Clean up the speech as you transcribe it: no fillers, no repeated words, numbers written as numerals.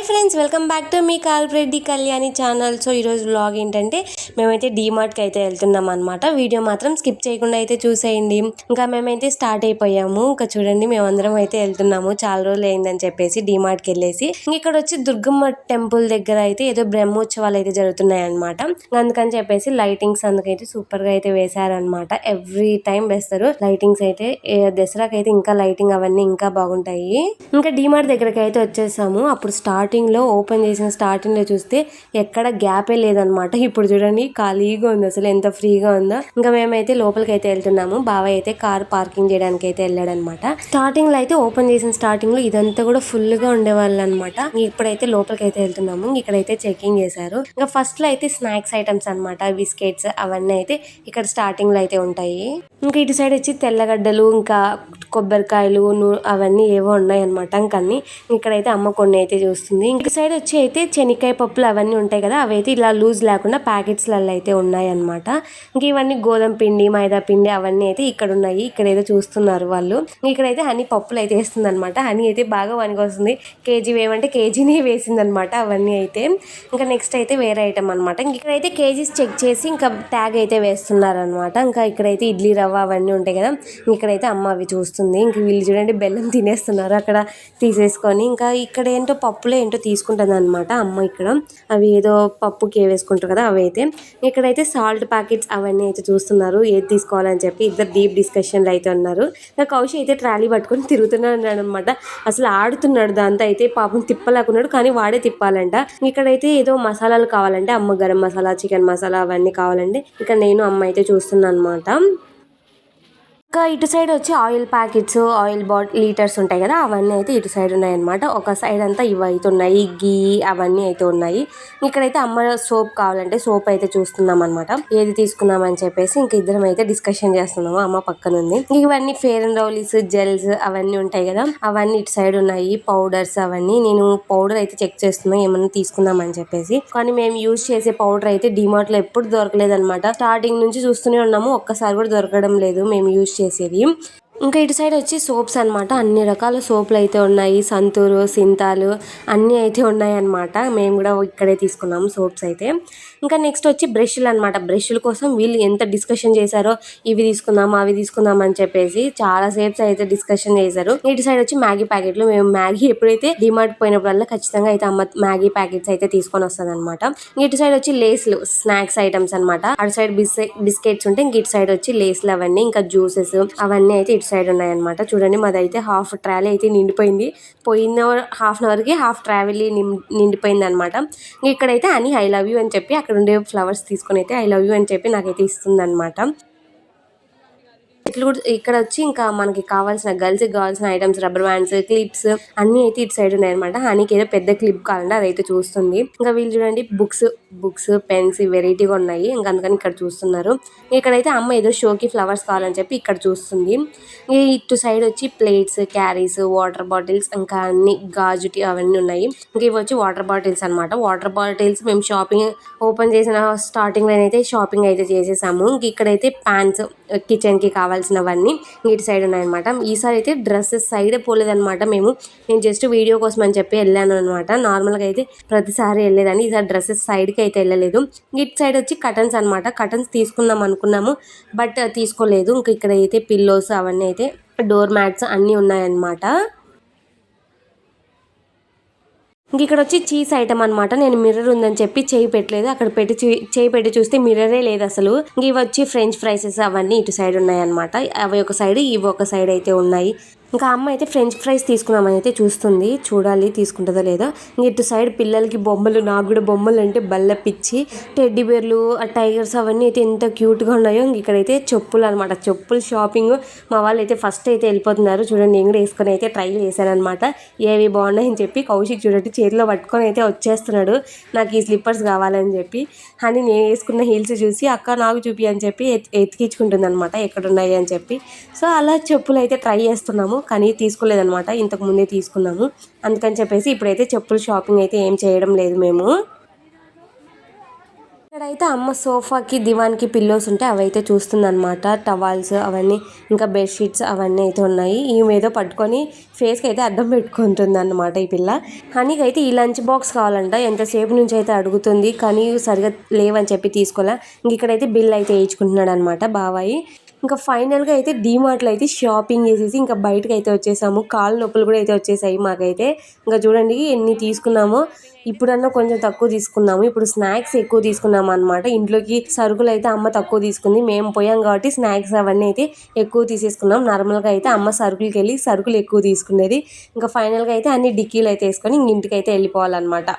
Friends, welcome back to మీ కాల్రెడ్డి Kalyani channel. So ఈరోజు వ్లాగ్ ఏంటంటే మేమైతే డీమార్ట్కి అయితే వెళ్తున్నాం అనమాట. వీడియో మాత్రం స్కిప్ చేయకుండా అయితే చూసేయండి. ఇంకా మేమైతే స్టార్ట్ అయిపోయాము. ఇంకా చూడండి, మేమందరం అయితే వెళ్తున్నాము. చాలా రోజులు అయిందని చెప్పేసి డీమార్ట్కి వెళ్ళేసి ఇక్కడ వచ్చి దుర్గమ్మ టెంపుల్ దగ్గర అయితే ఏదో బ్రహ్మోత్సవాలు అయితే జరుగుతున్నాయి అనమాట. అందుకని చెప్పేసి లైటింగ్స్ అందుకైతే సూపర్ గా అయితే వేశారనమాట. ఎవ్రీ టైం వేస్తారు లైటింగ్స్ అయితే. దసరాకి అయితే ఇంకా లైటింగ్ అవన్నీ ఇంకా బాగుంటాయి. ఇంకా డీమార్ట్ దగ్గరకి అయితే వచ్చేసాము. అప్పుడు స్టార్టింగ్ లో ఓపెన్ చేసిన స్టార్టింగ్ లో చూస్తే ఎక్కడ గ్యాపే లేదనమాట. ఇప్పుడు చూడండి, ఖాళీగా ఉంది, అసలు ఎంత ఫ్రీగా ఉందో. ఇంకా మేమైతే లోపలికి అయితే వెళ్తున్నాము. బాబాయ్ అయితే కార్ పార్కింగ్ చేయడానికి అయితే వెళ్ళాడనమాట. స్టార్టింగ్ లో అయితే ఓపెన్ చేసిన స్టార్టింగ్ లో ఇదంతా కూడా ఫుల్ గా ఉండేవాళ్ళు అనమాట. ఇప్పుడైతే లోపలికి అయితే వెళ్తున్నాము. ఇక్కడైతే చెకింగ్ చేశారు. ఇంకా ఫస్ట్ లో అయితే స్నాక్స్ ఐటమ్స్ అనమాట, బిస్కెట్స్ అవన్నీ అయితే ఇక్కడ స్టార్టింగ్ లో అయితే ఉంటాయి. ఇంకా ఇటు సైడ్ వచ్చి తెల్లగడ్డలు, ఇంకా కొబ్బరికాయలు, అవన్నీ ఏవో ఉన్నాయి అనమాట. ఇంకన్నీ ఇక్కడైతే అమ్మ కొన్ని అయితే చూస్తుంది. ఇంక సైడ్ వచ్చి అయితే శనక్కాయ పప్పులు అవన్నీ ఉంటాయి కదా, అవి అయితే ఇలా లూజ్ లేకుండా ప్యాకెట్స్లలో అయితే ఉన్నాయి అనమాట. ఇంక ఇవన్నీ గోధుమ పిండి, మైదా పిండి అవన్నీ అయితే ఇక్కడ ఉన్నాయి. ఇక్కడ ఏదో చూస్తున్నారు వాళ్ళు. ఇక్కడైతే హనీ పప్పులు అయితే వేస్తుంది అనమాట. హనీ అయితే బాగా వస్తుంది. కేజీ వేయమంటే కేజీనే వేసింది అనమాట అవన్నీ అయితే. ఇంకా నెక్స్ట్ అయితే వేరే ఐటమ్ అనమాట. ఇక్కడైతే కేజీస్ చెక్ చేసి ఇంకా ట్యాగ్ అయితే వేస్తున్నారు అనమాట. ఇంకా ఇక్కడైతే ఇడ్లీ రవ్వ అవన్నీ ఉంటాయి కదా, ఇక్కడైతే అమ్మ అవి చూస్తుంది. ఇంక వీళ్ళు చూడండి, బెల్లం తినేస్తున్నారు అక్కడ తీసేసుకొని. ఇంకా ఇక్కడ ఏంటో పప్పులో ఏంటో తీసుకుంటుంది అనమాట అమ్మ. ఇక్కడ అవి ఏదో పప్పుకి వేసుకుంటారు కదా, అవి అయితే. ఇక్కడైతే సాల్ట్ ప్యాకెట్స్ అవన్నీ అయితే చూస్తున్నారు, ఏది తీసుకోవాలని చెప్పి. ఇద్దరు డీప్ డిస్కషన్లు అయితే ఉన్నారు. ఇంకా కౌశి అయితే ట్రాలీ పట్టుకొని తిరుగుతున్నాడు అనమాట. అసలు ఆడుతున్నాడు దాంతో అయితే. పాపం తిప్పలేకున్నాడు, కానీ వాడే తిప్పాలంట. ఇక్కడైతే ఏదో మసాలాలు కావాలంటే అమ్మ, గరం మసాలా, చికెన్ మసాలా అవన్నీ కావాలండి. ఇక్కడ నేను అమ్మ అయితే చూస్తున్నాను అనమాట. ఇంకా ఇటు సైడ్ వచ్చి ఆయిల్ ప్యాకెట్స్, ఆయిల్ లీటర్స్ ఉంటాయి కదా, అవన్నీ అయితే ఇటు సైడ్ ఉన్నాయన్నమాట. ఒక సైడ్ అంతా ఇవి అయితే ఉన్నాయి, గీ అవన్నీ అయితే ఉన్నాయి. ఇక్కడైతే అమ్మ సోప్ కావాలంటే సోప్ అయితే చూస్తున్నాం అనమాట, ఏది తీసుకుందాం అని చెప్పేసి. ఇంక ఇద్దరం అయితే డిస్కషన్ చేస్తున్నాము. అమ్మ పక్కన ఉంది. ఇవన్నీ ఫేర్ అండ్ లవ్లీస్, జెల్స్ అవన్నీ ఉంటాయి కదా, అవన్నీ ఇటు సైడ్ ఉన్నాయి. పౌడర్స్ అవన్నీ. నేను పౌడర్ అయితే చెక్ చేస్తున్నా ఏమన్నా తీసుకుందాం అని చెప్పేసి. కానీ మేము యూజ్ చేసే పౌడర్ అయితే డిమార్ట్ లో ఎప్పుడు దొరకలేదు అనమాట. స్టార్టింగ్ నుంచి చూస్తూనే ఉన్నాము, ఒక్కసారి కూడా దొరకడం లేదు మేము యూజ్ చేసేది. ఇంకా ఇటు సైడ్ వచ్చి సోప్స్ అనమాట. అన్ని రకాల సోపులు అయితే ఉన్నాయి. సంతూరు, సింతాలు అన్నీ అయితే ఉన్నాయి అనమాట. మేము కూడా ఇక్కడే తీసుకున్నాము సోప్స్ అయితే. ఇంకా నెక్స్ట్ వచ్చి బ్రష్లు అనమాట. బ్రష్ల కోసం వీళ్ళు ఎంత డిస్కషన్ చేశారో, ఇవి తీసుకుందాం అవి తీసుకుందాం అని చెప్పేసి చాలా సేప్స్ అయితే డిస్కషన్ చేశారు. ఇటు సైడ్ వచ్చి మ్యాగీ ప్యాకెట్లు. మేము మ్యాగీ ఎప్పుడైతే డిమార్ట్ పోయినప్పుడల్లా ఖచ్చితంగా అయితే అమ్మ మ్యాగీ ప్యాకెట్స్ అయితే తీసుకొని వస్తుంది అనమాట. ఇటు సైడ్ వచ్చి లేస్లు, స్నాక్స్ ఐటమ్స్ అనమాట. అటు సైడ్ బిస్కెట్స్ ఉంటే ఇంక ఇటు సైడ్ వచ్చి లేస్లు అవన్నీ, ఇంకా జ్యూసెస్ అవన్నీ అయితే ఇటు సైడ్ ఉన్నాయన్నమాట. చూడండి, మాదైతే హాఫ్ ట్రాలీ అయితే నిండిపోయింది. పోయిన హాఫ్ అన్ అవర్కి హాఫ్ ట్రావెల్ నిండిపోయింది అనమాట. ఇక్కడైతే అని ఐ లవ్ యూ అని చెప్పి అక్కడ ఉండే ఫ్లవర్స్ తీసుకొని అయితే ఐ లవ్ యూ అని చెప్పి నాకైతే ఇస్తుంది అనమాట. ఇక్కడ వచ్చి ఇంకా మనకి కావాల్సిన గర్ల్స్ కావాల్సిన ఐటమ్స్, రబ్బర్ బ్యాండ్స్, క్లిప్స్ అన్ని అయితే ఇటు సైడ్ ఉన్నాయి అనమాట. హనీకి ఏదో పెద్ద క్లిప్ కావాలంటే అదైతే చూస్తుంది. ఇంకా వీళ్ళు చూడండి, బుక్స్ పెన్స్ వెరైటీగా ఉన్నాయి. ఇంకా అందుకని ఇక్కడ చూస్తున్నారు. ఇక్కడైతే అమ్మ ఏదో షోకి ఫ్లవర్స్ కావాలని చెప్పి ఇక్కడ చూస్తుంది. ఇటు సైడ్ వచ్చి ప్లేట్స్, క్యారీస్, వాటర్ బాటిల్స్, ఇంకా అన్ని గాజుటి అవన్నీ ఉన్నాయి. ఇంకా ఇవి వచ్చి వాటర్ బాటిల్స్ అనమాట. వాటర్ బాటిల్స్ మేము షాపింగ్ ఓపెన్ చేసిన స్టార్టింగ్ లో అయితే షాపింగ్ అయితే చేసేసాము. ఇంక ఇక్కడైతే ప్యాన్స్, కిచెన్ కి కావాల్సినవన్నీ ఇటు సైడ్ ఉన్నాయన్నమాట. ఈసారి అయితే డ్రెస్సెస్ సైడే పోలేదనమాట. నేను జస్ట్ వీడియో కోసం అని చెప్పి వెళ్ళాను అనమాట. నార్మల్గా అయితే ప్రతిసారి వెళ్ళేదాన్ని, ఈసారి డ్రెస్సెస్ సైడ్కి అయితే వెళ్ళలేదు. ఇటు సైడ్ వచ్చి కటన్స్ అనమాట. కటన్స్ తీసుకుందాం అనుకున్నాము, బట్ తీసుకోలేదు. ఇంకా ఇక్కడ అయితే పిల్లోస్ అవన్నీ అయితే, డోర్ మ్యాట్స్ అన్నీ ఉన్నాయన్నమాట. ఇంక ఇక్కడ వచ్చి చీజ్ ఐటమ్ అనమాట. నేను మిర్రర్ ఉందని చెప్పి చేయి పెట్టలేదు, అక్కడ చేయి పెట్టి చూస్తే మిర్రరే లేదు అసలు. ఇంక ఇవి వచ్చి ఫ్రెంచ్ ఫ్రైసెస్ అవన్నీ ఇటు సైడ్ ఉన్నాయి అనమాట. అవి ఒక సైడ్, ఇవి ఒక సైడ్ అయితే ఉన్నాయి. ఇంకా అమ్మ అయితే ఫ్రెంచ్ ఫ్రైస్ తీసుకుందామని అయితే చూస్తుంది, చూడాలి తీసుకుంటుందో లేదో. ఇటు సైడ్ పిల్లలకి బొమ్మలు, నాకు కూడా బొమ్మలు అంటే బల్ల పిచ్చి. టెడ్డీ బేర్లు, టైగర్స్ అవన్నీ అయితే ఎంత క్యూట్గా ఉన్నాయో. ఇక్కడైతే చెప్పులు అనమాట, చెప్పులు షాపింగ్. మా వాళ్ళు అయితే ఫస్ట్ అయితే వెళ్ళిపోతున్నారు. చూడండి, నేను కూడా వేసుకొని అయితే ట్రై చేశాను అనమాట, ఏవి బాగున్నాయని చెప్పి. కౌశిక్ చూడండి చేతిలో పట్టుకొని అయితే వచ్చేస్తున్నాడు, నాకు ఈ స్లిప్పర్స్ కావాలని చెప్పి. అని నేను వేసుకున్న హీల్స్ చూసి అక్క నాకు చూపి అని చెప్పి ఎత్తికించుకుంటుంది అనమాట ఎక్కడున్నాయి అని చెప్పి. సో అలా చెప్పులు అయితే ట్రై చేస్తున్నాము, కానీ తీసుకోలేదనమాట. ఇంతకు ముందే తీసుకున్నాము, అందుకని చెప్పేసి ఇప్పుడైతే చెప్పులు షాపింగ్ అయితే ఏం చేయడం లేదు మేము. ఇక్కడైతే అమ్మ సోఫాకి దివాన్కి పిల్లోస్ ఉంటే అవైతే చూస్తుందన్నమాట. టవాల్స్ అవన్నీ ఇంకా బెడ్షీట్స్ అవన్నీ అయితే ఉన్నాయి. ఈమె ఏదో పట్టుకొని ఫేస్కి అయితే అడ్డం పెట్టుకుంటుంది అన్నమాట ఈ పిల్ల. హనీకి అయితే ఈ లంచ్ బాక్స్ కావాలంట. ఎంతసేపు నుంచి అయితే అడుగుతుంది కానీ సరిగా లేవని చెప్పి తీసుకోలే. ఇంక ఇక్కడైతే బిల్ అయితే వేయించుకుంటున్నాడు అనమాట బాబాయి. ఇంకా ఫైనల్గా అయితే డీమార్ట్లో అయితే షాపింగ్ చేసేసి ఇంకా బయటకు అయితే వచ్చేసాము. కాళ్ళు నొప్పులు కూడా అయితే వచ్చేసాయి మాకైతే. ఇంకా చూడండి ఎన్ని తీసుకున్నామో. ఇప్పుడన్నా కొంచెం తక్కువ తీసుకున్నాము. ఇప్పుడు స్నాక్స్ ఎక్కువ తీసుకున్నాము అనమాట. ఇంట్లోకి సరుకులు అయితే అమ్మ తక్కువ తీసుకుంది. మేము పోయాం కాబట్టి స్నాక్స్ అవన్నీ అయితే ఎక్కువ తీసేసుకున్నాం. నార్మల్గా అయితే అమ్మ సరుకులకి వెళ్ళి సరుకులు ఎక్కువ తీసుకునేది. ఇంకా ఫైనల్గా అయితే అన్ని డిక్కీలు అయితే వేసుకొని ఇంటికి అయితే వెళ్ళిపోవాలన్నమాట.